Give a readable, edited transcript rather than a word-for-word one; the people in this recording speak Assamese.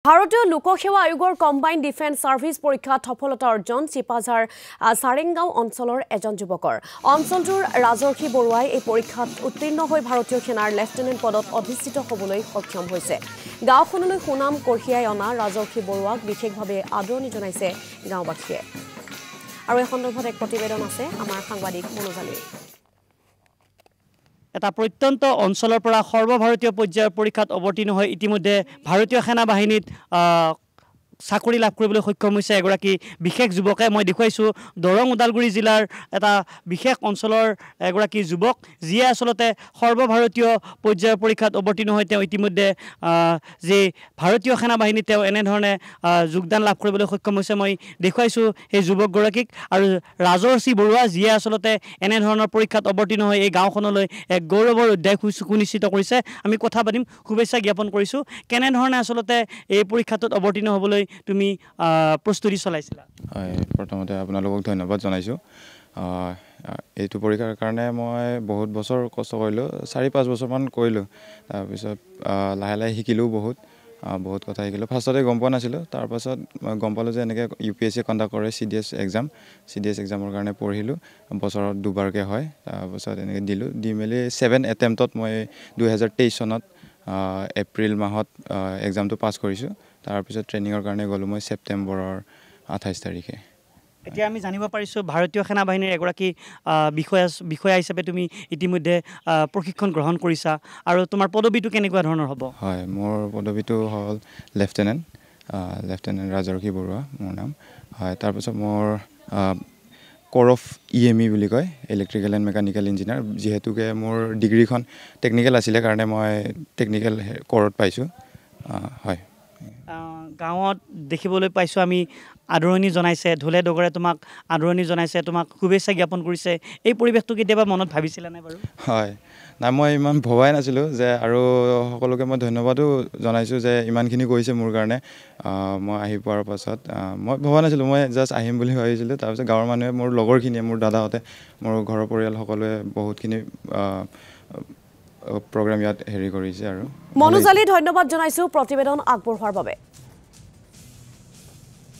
ভাৰতীয় লোকসেৱা আয়োগৰ কম্বাইন্ড ডিফেন্স সাৰ্ভিস পৰীক্ষাত সফলতা অৰ্জন চিপাঝাৰ সাৰেংগাঁও অঞ্চলৰ এজন যুৱকৰ অঞ্চলটোৰ ৰাজৰ্ষি বৰুৱাই এই পৰীক্ষাত উত্তীৰ্ণ হৈ ভাৰতীয় সেনাৰ লেফটেনেণ্ট পদত অধিষ্ঠিত হ'বলৈ সক্ষম হৈছে গাঁওখনলৈ সুনাম কঢ়িয়াই অনা ৰাজৰ্ষি বৰুৱাক বিশেষভাৱে আদৰণি জনাইছে গাঁওবাসীয়ে আৰু এই সন্দৰ্ভত এক প্ৰতিবেদন আছে আমাৰ সাংবাদিক মনোজালীৰ এটা প্ৰত্যন্ত অঞ্চলৰ পৰা সৰ্বভাৰতীয় পৰ্যায়ৰ পৰীক্ষাত অৱতীৰ্ণ হৈ ইতিমধ্যে ভাৰতীয় সেনা বাহিনীত চাকৰি লাভ কৰিবলৈ সক্ষম হৈছে এগৰাকী বিশেষ যুৱকে মই দেখুৱাইছো দৰং ওদালগুৰি জিলাৰ এটা বিশেষ অঞ্চলৰ এগৰাকী যুৱক যিয়ে আসলতে সৰ্বভাৰতীয় পৰ্যায়ৰ পৰীক্ষাত অৱতীৰ্ণ হৈ তেওঁ ইতিমধ্যে যে ভাৰতীয় সেনা বাহিনীত তেওঁ এনে ধৰণে যোগদান লাভ কৰিবলৈ সক্ষম হৈছে মই দেখুৱাইছো এই যুৱকগৰাকীক আৰু ৰাজৰ্ষি বৰুৱা যিয়ে আসলতে এনে ধৰণৰ পৰীক্ষাত অৱতীৰ্ণ হৈ এই গাঁওখনলৈ এক গৌৰৱৰ অধ্যায় সুনিশ্চিত কৰিছে আমি কথা পাতিম শুভেচ্ছা জ্ঞাপন কৰিছো কেনে ধৰণে আসলতে এই পৰীক্ষাটোত অৱতীৰ্ণ হ'বলৈ তুমি প্ৰস্তুতি চলাইছিলা হয় প্ৰথমতে আপোনালোকক ধন্যবাদ জনাইছো এইটো পৰীক্ষাৰ কাৰণে মই বহুত বছৰ কষ্ট কৰিলো 4-5 বছৰ মান কৰিলো তাৰ পিছত লাহে লাহে শিকিলো বহুত কথা শিকিলো ফাৰ্ষ্টতে গম পোৱা নাছিলো তাৰ পাছত গম পালো যে এনেকৈ ইউপিএসসি কণ্ডাক্ট কৰে সিডিএস এক্সামৰ কাৰণে পঢ়িলো বছৰত দুবাৰকৈ হয় তাৰ পাছত এনেকৈ দিলো দি মেলি 7 এটেম্পটত মই 2023 চনত এপ্ৰিল মাহত এক্সামটো পাছ কৰিছো তাৰ পিছত ট্ৰেইনিংৰ কাৰণে গলো মই সেপ্টেম্বৰৰ 28 তাৰিখে এতিয়া আমি জানিব পাৰিছো ভাৰতীয় সেনা বাহিনীৰ এগৰাকী বিষয়া হিচাপে তুমি ইতিমধ্যে প্ৰশিক্ষণ গ্ৰহণ কৰিছা আৰু তোমাৰ পদবীটো কেনেকুৱা ধৰণৰ হ'ব হয় মোৰ পদবীটো হ'ল লেফটেনেণ্ট ৰাজৰ্ষি বৰুৱা মোৰ নাম হয় তাৰ পিছত মোৰ কোৰ অফ ইএমই বুলি কয় ইলেক্ট্ৰিকেল এণ্ড মেকানিকেল ইঞ্জিনিয়াৰ যেহেতুকে মোৰ ডিগ্ৰীখন টেকনিকেল আছিলে কাৰণে মই টেকনিকেল কোৰত পাইছো হয় গাঁৱত দেখিবলৈ পাইছো আমি আদৰণি জনাইছে ঢোলে ডগৰে তোমাক আদৰণি জনাইছে তোমাক শুভেচ্ছা জ্ঞাপন কৰিছে এই পৰিৱেশটো কেতিয়াবা মনত ভাবিছিলা নে বাৰু হয় না মই ইমান ভবাই নাছিলো যে আৰু সকলোকে মই ধন্যবাদো জনাইছো যে ইমানখিনি কৰিছে মোৰ কাৰণে মই আহি পোৱাৰ পাছত মই ভবা নাছিলো মই জাস্ট আহিম বুলি ভাবিছিলো তাৰ পিছত গাঁৱৰ মানুহে মোৰ লগৰখিনিয়ে মোৰ দাদাহঁতে মোৰ ঘৰৰ পৰিয়াল সকলোৱে বহুতখিনি প্ৰগ্ৰাম ইয়াত হেৰি কৰিছে আৰু মনোজালী ধন্যবাদ জনাইছো প্ৰতিবেদন আগবঢ়োৱাৰ বাবে